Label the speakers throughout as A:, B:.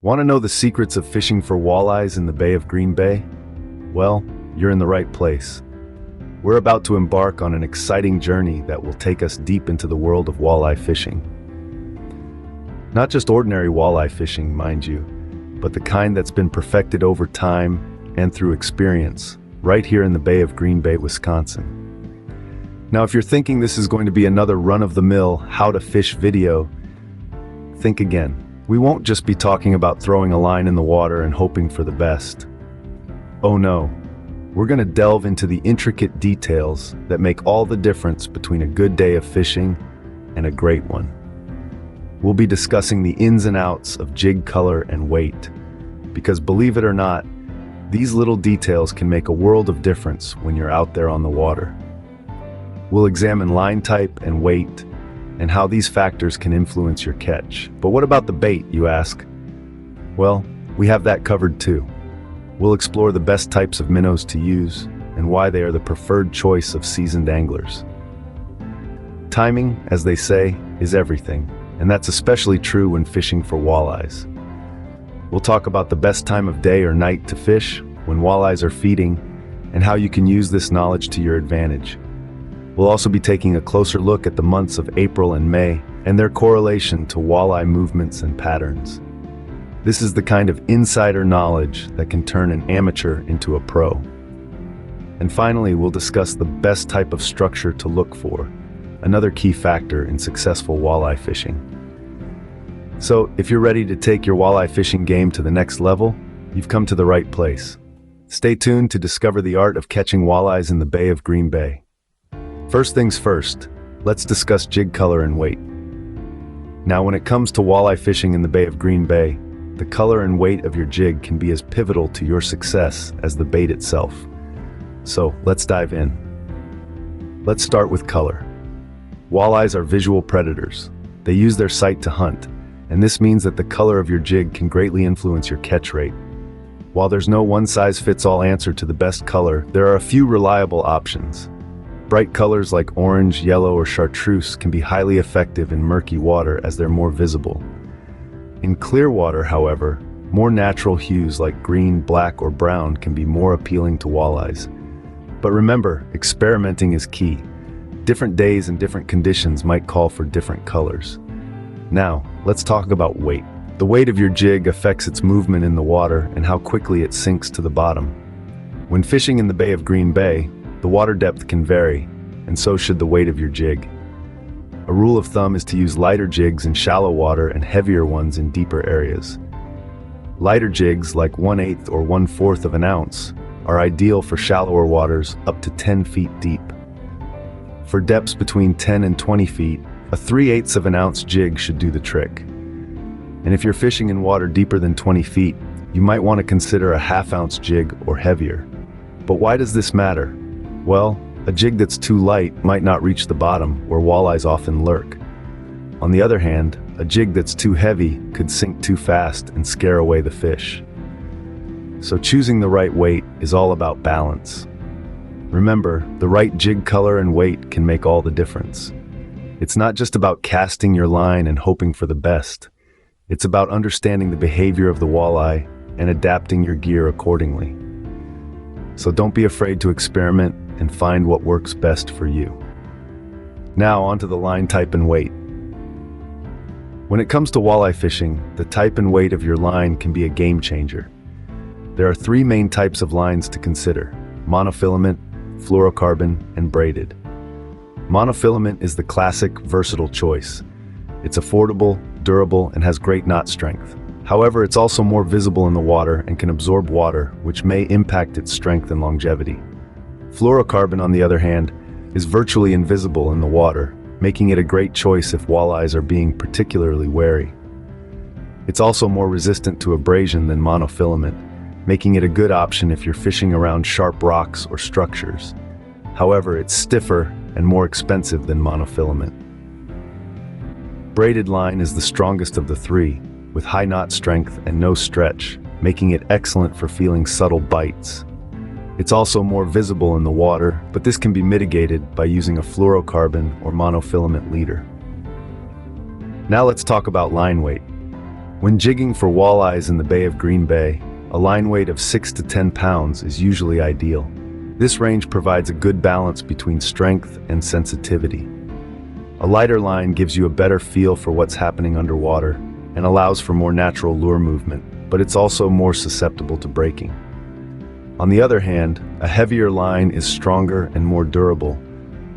A: Want to know the secrets of fishing for walleyes in the Bay of Green Bay? Well, you're in the right place. We're about to embark on an exciting journey that will take us deep into the world of walleye fishing. Not just ordinary walleye fishing, mind you, but the kind that's been perfected over time and through experience, right here in the Bay of Green Bay, Wisconsin. Now, if you're thinking this is going to be another run-of-the-mill how-to-fish video, think again. We won't just be talking about throwing a line in the water and hoping for the best. Oh no, we're going to delve into the intricate details that make all the difference between a good day of fishing and a great one. We'll be discussing the ins and outs of jig color and weight, because believe it or not, these little details can make a world of difference when you're out there on the water. We'll examine line type and weight, and how these factors can influence your catch. But what about the bait, you ask? Well, we have that covered too. We'll explore the best types of minnows to use and why they are the preferred choice of seasoned anglers. Timing, as they say, is everything, and that's especially true when fishing for walleyes. We'll talk about the best time of day or night to fish when walleyes are feeding and how you can use this knowledge to your advantage. We'll also be taking a closer look at the months of April and May and their correlation to walleye movements and patterns. This is the kind of insider knowledge that can turn an amateur into a pro. And finally, we'll discuss the best type of structure to look for, another key factor in successful walleye fishing. So, if you're ready to take your walleye fishing game to the next level, you've come to the right place. Stay tuned to discover the art of catching walleyes in the Bay of Green Bay. First things first, let's discuss jig color and weight. Now, when it comes to walleye fishing in the Bay of Green Bay, the color and weight of your jig can be as pivotal to your success as the bait itself. So, let's dive in. Let's start with color. Walleyes are visual predators. They use their sight to hunt, and this means that the color of your jig can greatly influence your catch rate. While there's no one-size-fits-all answer to the best color, there are a few reliable options. Bright colors like orange, yellow, or chartreuse can be highly effective in murky water as they're more visible. In clear water, however, more natural hues like green, black, or brown can be more appealing to walleyes. But remember, experimenting is key. Different days and different conditions might call for different colors. Now, let's talk about weight. The weight of your jig affects its movement in the water and how quickly it sinks to the bottom. When fishing in the Bay of Green Bay, the water depth can vary, and so should the weight of your jig. A rule of thumb is to use lighter jigs in shallow water and heavier ones in deeper areas. Lighter jigs, like 1/8 or 1/4 of an ounce, are ideal for shallower waters up to 10 feet deep. For depths between 10 and 20 feet, a 3/8 of an ounce jig should do the trick. And if you're fishing in water deeper than 20 feet, you might want to consider a 1/2 ounce jig or heavier. But why does this matter? Well, a jig that's too light might not reach the bottom, where walleyes often lurk. On the other hand, a jig that's too heavy could sink too fast and scare away the fish. So choosing the right weight is all about balance. Remember, the right jig color and weight can make all the difference. It's not just about casting your line and hoping for the best. It's about understanding the behavior of the walleye and adapting your gear accordingly. So don't be afraid to experiment and find what works best for you. Now onto the line type and weight. When it comes to walleye fishing, the type and weight of your line can be a game changer. There are 3 main types of lines to consider: monofilament, fluorocarbon, and braided. Monofilament is the classic, versatile choice. It's affordable, durable, and has great knot strength. However, it's also more visible in the water and can absorb water, which may impact its strength and longevity. Fluorocarbon, on the other hand, is virtually invisible in the water, making it a great choice if walleyes are being particularly wary. It's also more resistant to abrasion than monofilament, making it a good option if you're fishing around sharp rocks or structures. However, it's stiffer and more expensive than monofilament. Braided line is the strongest of the 3, with high knot strength and no stretch, making it excellent for feeling subtle bites. It's also more visible in the water, but this can be mitigated by using a fluorocarbon or monofilament leader. Now let's talk about line weight. When jigging for walleyes in the Bay of Green Bay, a line weight of 6 to 10 pounds is usually ideal. This range provides a good balance between strength and sensitivity. A lighter line gives you a better feel for what's happening underwater and allows for more natural lure movement, but it's also more susceptible to breaking. On the other hand, a heavier line is stronger and more durable,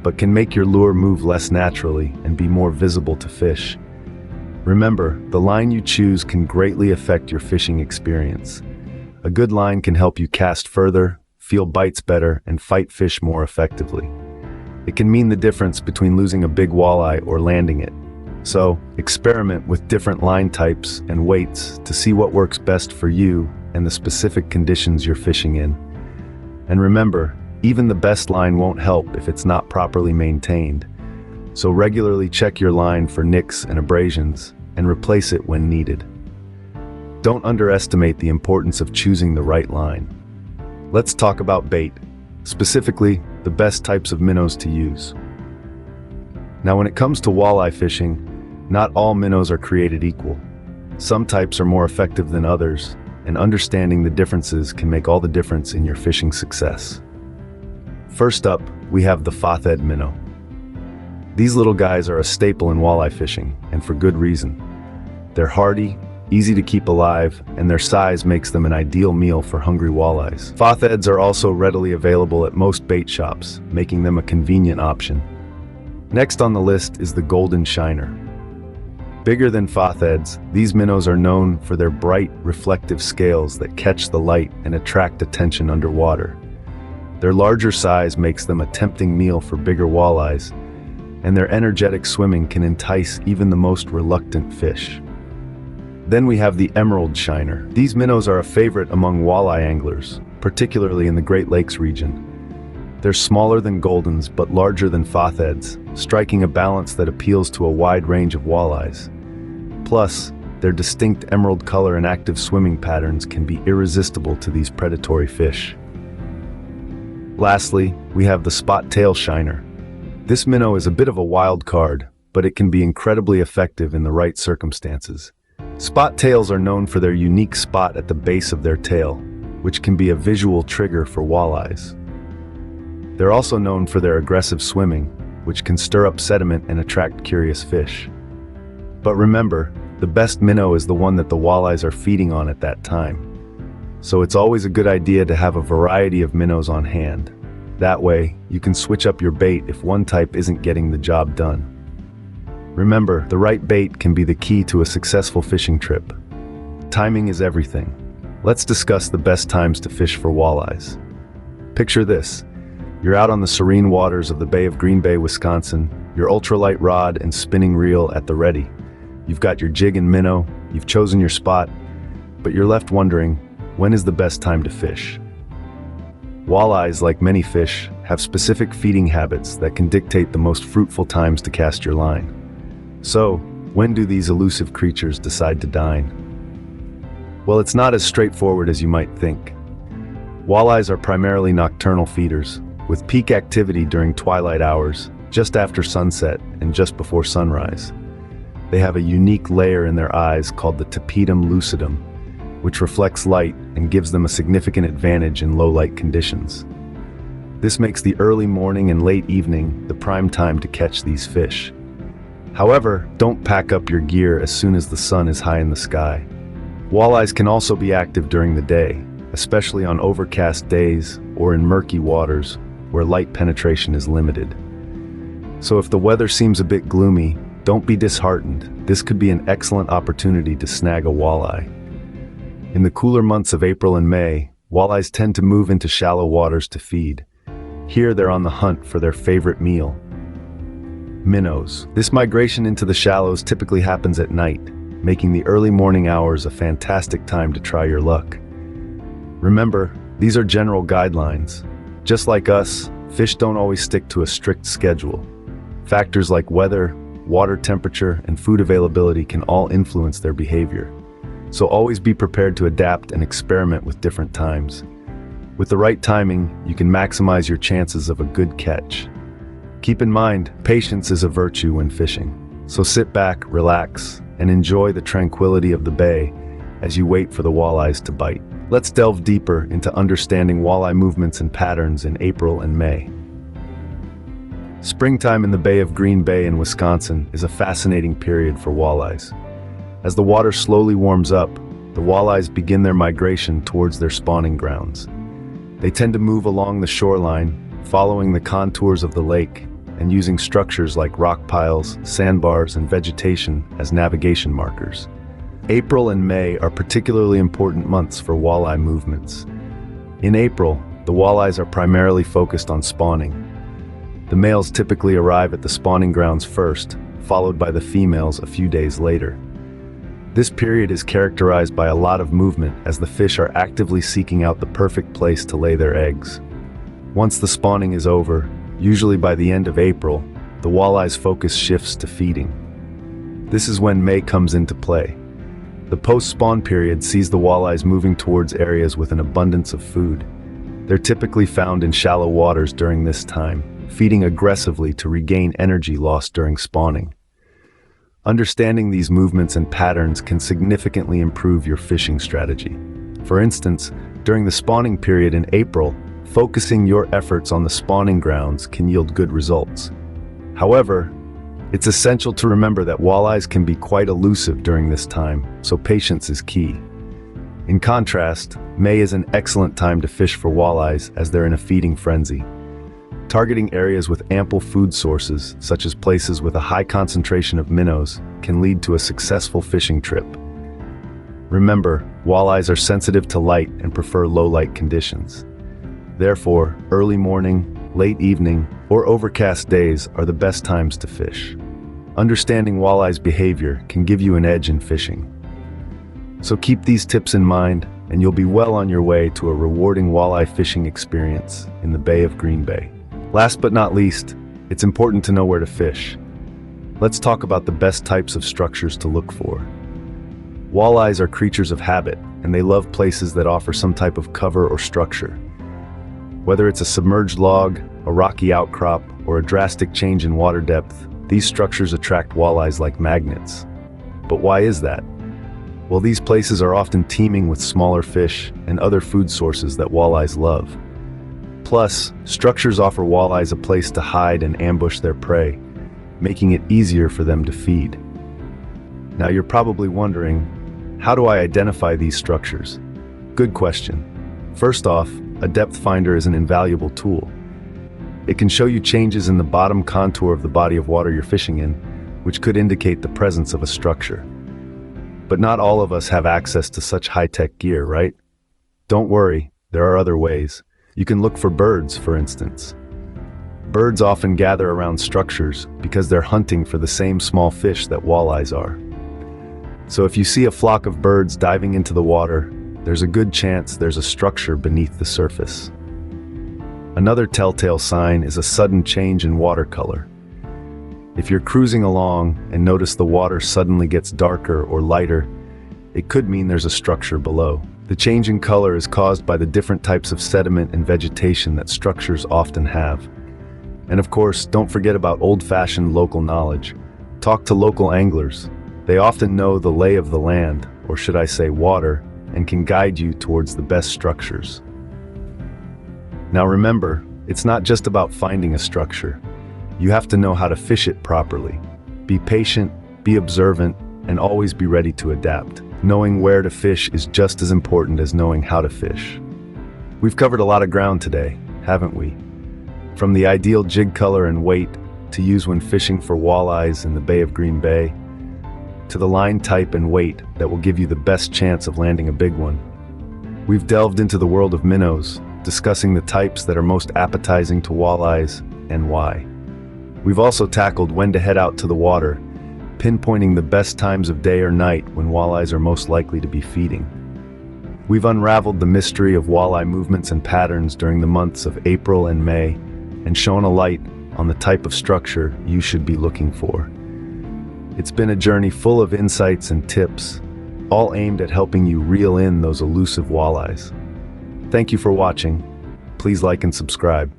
A: but can make your lure move less naturally and be more visible to fish. Remember, the line you choose can greatly affect your fishing experience. A good line can help you cast further, feel bites better, and fight fish more effectively. It can mean the difference between losing a big walleye or landing it. So, experiment with different line types and weights to see what works best for you and the specific conditions you're fishing in. And remember, even the best line won't help if it's not properly maintained. So regularly check your line for nicks and abrasions and replace it when needed. Don't underestimate the importance of choosing the right line. Let's talk about bait, specifically the best types of minnows to use. Now, when it comes to walleye fishing, not all minnows are created equal. Some types are more effective than others, and understanding the differences can make all the difference in your fishing success. First up, we have the fathed minnow. These little guys are a staple in walleye fishing, and for good reason. They're hardy, easy to keep alive, and their size makes them an ideal meal for hungry walleyes. Fatheds are also readily available at most bait shops, making them a convenient option. Next on the list is the golden shiner. Bigger than fatheds, these minnows are known for their bright, reflective scales that catch the light and attract attention underwater. Their larger size makes them a tempting meal for bigger walleyes, and their energetic swimming can entice even the most reluctant fish. Then we have the emerald shiner. These minnows are a favorite among walleye anglers, particularly in the Great Lakes region. They're smaller than goldens but larger than fatheds, striking a balance that appeals to a wide range of walleyes. Plus, their distinct emerald color and active swimming patterns can be irresistible to these predatory fish. Lastly, we have the spot-tail shiner. This minnow is a bit of a wild card, but it can be incredibly effective in the right circumstances. Spot tails are known for their unique spot at the base of their tail, which can be a visual trigger for walleyes. They're also known for their aggressive swimming, which can stir up sediment and attract curious fish. But remember, the best minnow is the one that the walleyes are feeding on at that time. So it's always a good idea to have a variety of minnows on hand. That way, you can switch up your bait if one type isn't getting the job done. Remember, the right bait can be the key to a successful fishing trip. Timing is everything. Let's discuss the best times to fish for walleyes. Picture this. You're out on the serene waters of the Bay of Green Bay, Wisconsin, your ultralight rod and spinning reel at the ready. You've got your jig and minnow, you've chosen your spot, but you're left wondering, when is the best time to fish? Walleyes, like many fish, have specific feeding habits that can dictate the most fruitful times to cast your line. So, when do these elusive creatures decide to dine? Well, it's not as straightforward as you might think. Walleyes are primarily nocturnal feeders, with peak activity during twilight hours, just after sunset and just before sunrise. They have a unique layer in their eyes called the tapetum lucidum, which reflects light and gives them a significant advantage in low-light conditions. This makes the early morning and late evening the prime time to catch these fish. However, don't pack up your gear as soon as the sun is high in the sky. Walleyes can also be active during the day, especially on overcast days or in murky waters where light penetration is limited. So if the weather seems a bit gloomy, don't be disheartened. This could be an excellent opportunity to snag a walleye. In the cooler months of April and May, walleyes tend to move into shallow waters to feed. Here they're on the hunt for their favorite meal, minnows. This migration into the shallows typically happens at night, making the early morning hours a fantastic time to try your luck. Remember, these are general guidelines. Just like us, fish don't always stick to a strict schedule. Factors like weather, water temperature, and food availability can all influence their behavior. So always be prepared to adapt and experiment with different times. With the right timing, you can maximize your chances of a good catch. Keep in mind, patience is a virtue when fishing. So sit back, relax, and enjoy the tranquility of the bay as you wait for the walleyes to bite. Let's delve deeper into understanding walleye movements and patterns in April and May. Springtime in the Bay of Green Bay in Wisconsin is a fascinating period for walleyes. As the water slowly warms up, the walleyes begin their migration towards their spawning grounds. They tend to move along the shoreline, following the contours of the lake and using structures like rock piles, sandbars, and vegetation as navigation markers. April and May are particularly important months for walleye movements. In April, the walleyes are primarily focused on spawning. The males typically arrive at the spawning grounds first, followed by the females a few days later. This period is characterized by a lot of movement as the fish are actively seeking out the perfect place to lay their eggs. Once the spawning is over, usually by the end of April, the walleye's focus shifts to feeding. This is when May comes into play. The post-spawn period sees the walleyes moving towards areas with an abundance of food. They're typically found in shallow waters during this time, feeding aggressively to regain energy lost during spawning. Understanding these movements and patterns can significantly improve your fishing strategy. For instance, during the spawning period in April, focusing your efforts on the spawning grounds can yield good results. However, it's essential to remember that walleyes can be quite elusive during this time, so patience is key. In contrast, May is an excellent time to fish for walleyes as they're in a feeding frenzy. Targeting areas with ample food sources, such as places with a high concentration of minnows, can lead to a successful fishing trip. Remember, walleyes are sensitive to light and prefer low-light conditions. Therefore, early morning, late evening, or overcast days are the best times to fish. Understanding walleyes' behavior can give you an edge in fishing. So keep these tips in mind, and you'll be well on your way to a rewarding walleye fishing experience in the Bay of Green Bay. Last but not least, it's important to know where to fish. Let's talk about the best types of structures to look for. Walleyes are creatures of habit, and they love places that offer some type of cover or structure. Whether it's a submerged log, a rocky outcrop, or a drastic change in water depth, these structures attract walleyes like magnets. But why is that? Well, these places are often teeming with smaller fish and other food sources that walleyes love. Plus, structures offer walleyes a place to hide and ambush their prey, making it easier for them to feed. Now you're probably wondering, how do I identify these structures? Good question. First off, a depth finder is an invaluable tool. It can show you changes in the bottom contour of the body of water you're fishing in, which could indicate the presence of a structure. But not all of us have access to such high-tech gear, right? Don't worry, there are other ways. You can look for birds, for instance. Birds often gather around structures because they're hunting for the same small fish that walleyes are. So if you see a flock of birds diving into the water, there's a good chance there's a structure beneath the surface. Another telltale sign is a sudden change in water color. If you're cruising along and notice the water suddenly gets darker or lighter, it could mean there's a structure below. The change in color is caused by the different types of sediment and vegetation that structures often have. And of course, don't forget about old-fashioned local knowledge. Talk to local anglers. They often know the lay of the land, or should I say water, and can guide you towards the best structures. Now remember, it's not just about finding a structure. You have to know how to fish it properly. Be patient, be observant, and always be ready to adapt. Knowing where to fish is just as important as knowing how to fish. We've covered a lot of ground today, haven't we? From the ideal jig color and weight to use when fishing for walleyes in the Bay of Green Bay, to the line type and weight that will give you the best chance of landing a big one. We've delved into the world of minnows, discussing the types that are most appetizing to walleyes and why. We've also tackled when to head out to the water, pinpointing the best times of day or night when walleyes are most likely to be feeding. We've unraveled the mystery of walleye movements and patterns during the months of April and May, and shone a light on the type of structure you should be looking for. It's been a journey full of insights and tips, all aimed at helping you reel in those elusive walleyes. Thank you for watching. Please like and subscribe.